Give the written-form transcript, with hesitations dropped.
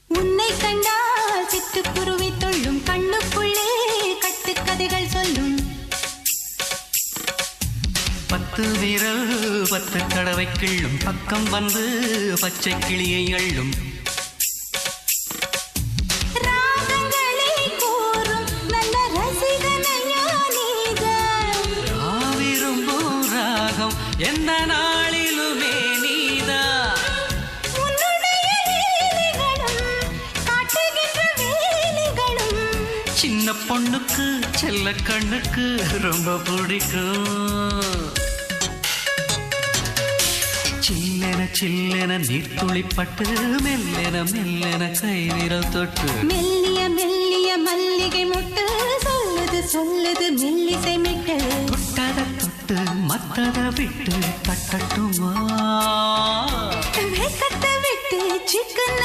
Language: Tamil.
உன்னை கண்டால் சிட்டுக்குருவி தொள்ளும் கண்ணுக்குள்ளே கட்டுக்கதைகள் சொல்லும் 10 விரல் 10 தடவை கிள்ளும் பக்கம் வந்து பச்சை கிளியை அள்ளும் ராகங்களை கூறும் நல்ல ரசிகனையா நீதான் விரும்பும் ராகம் எந்த நாளிலுமே நீதா உன்னுடைய லீலைகளும் காட்டுகின்ற வேலைகளும் சின்ன பொண்ணுக்கு செல்ல கண்ணுக்கு ரொம்ப பிடிக்கும் சில்லென சில்லென நீர்த்துளிப்பட்டு மெல்லென மெல்லென கை விரல் தொட்டு மெல்லிய மெல்லிய மல்லிகை முட்டு சொல்லுது சொல்லுது மெல்லிசை மிட்டு தொட்டத தொட்டு மத்தத விட்டு தட்டட்டுமா கத்த விட்டு சிக்கன